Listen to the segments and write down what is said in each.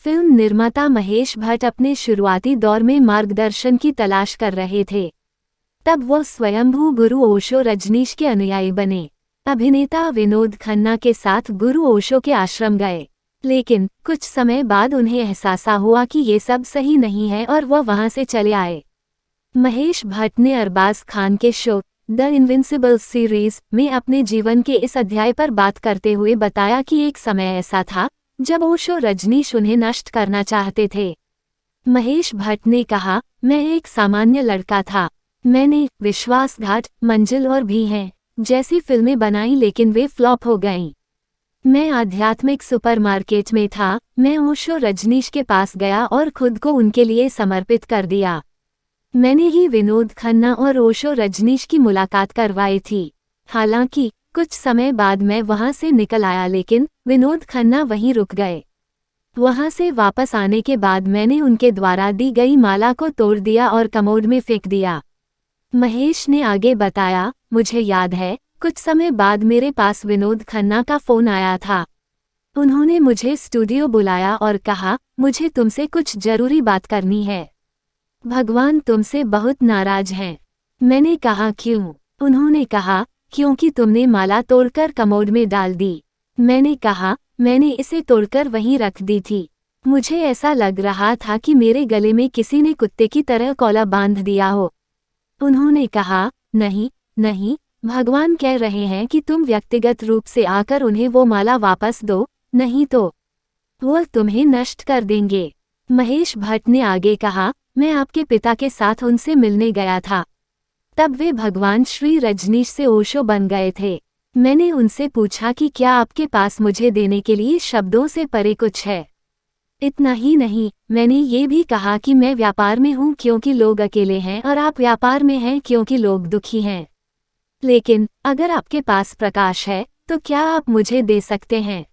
Film निर्माता महेश भट्ट अपने शुरुआती दौर में मार्गदर्शन की तलाश कर रहे थे। तब वो स्वयंभू गुरु ओशो रजनीश के अनुयायी बने। अभिनेता विनोद खन्ना के साथ गुरु ओशो के आश्रम गए, लेकिन कुछ समय बाद उन्हें एहसास हुआ कि ये सब सही नहीं है और वह वहां से चले आए। महेश भट्ट ने अरबाज खान के शो द इनविंसिबल सीरीज में अपने जीवन के इस अध्याय पर बात करते हुए बताया कि एक समय ऐसा था जब ओशो रजनीश उन्हें नष्ट करना चाहते थे। महेश भट्ट ने कहा, मैं एक सामान्य लड़का था। मैंने विश्वासघात, मंजिल और भी हैं जैसी फिल्में बनाई, लेकिन वे फ्लॉप हो गईं। मैं आध्यात्मिक सुपरमार्केट में था। मैं ओशो रजनीश के पास गया और खुद को उनके लिए समर्पित कर दिया। मैंने ही विनोद खन्ना और ओशो रजनीश की मुलाकात करवाई थी। हालांकि कुछ समय बाद मैं वहां से निकल आया, लेकिन विनोद खन्ना वहीं रुक गए। वहां से वापस आने के बाद मैंने उनके द्वारा दी गई माला को तोड़ दिया और कमोड में फेंक दिया। महेश ने आगे बताया, मुझे याद है कुछ समय बाद मेरे पास विनोद खन्ना का फोन आया था। उन्होंने मुझे स्टूडियो बुलाया और कहा, मुझे तुमसे कुछ जरूरी बात करनी है। भगवान तुमसे बहुत नाराज हैं। मैंने कहा, क्यों? उन्होंने कहा, क्योंकि तुमने माला तोड़कर कमोड में डाल दी। मैंने कहा, मैंने इसे तोड़कर वहीं रख दी थी। मुझे ऐसा लग रहा था कि मेरे गले में किसी ने कुत्ते की तरह कौला बांध दिया हो। उन्होंने कहा, नहीं नहीं, भगवान कह रहे हैं कि तुम व्यक्तिगत रूप से आकर उन्हें वो माला वापस दो, नहीं तो वो तुम्हें नष्ट कर देंगे। महेश भट्ट ने आगे कहा, मैं आपके पिता के साथ उनसे मिलने गया था। तब वे भगवान श्री रजनीश से ओशो बन गए थे। मैंने उनसे पूछा कि क्या आपके पास मुझे देने के लिए शब्दों से परे कुछ है? इतना ही नहीं, मैंने ये भी कहा कि मैं व्यापार में हूँ क्योंकि लोग अकेले हैं और आप व्यापार में हैं क्योंकि लोग दुखी हैं। लेकिन अगर आपके पास प्रकाश है तो क्या आप मुझे दे सकते हैं?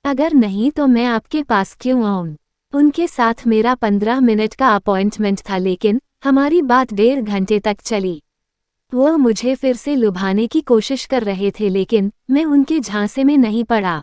अगर नहीं तो मैं आपके पास क्यों आऊं? उनके साथ मेरा 15 मिनट का अपॉइंटमेंट था, लेकिन हमारी बात 1.5 घंटे तक चली। वो मुझे फिर से लुभाने की कोशिश कर रहे थे, लेकिन मैं उनके झांसे में नहीं पड़ा।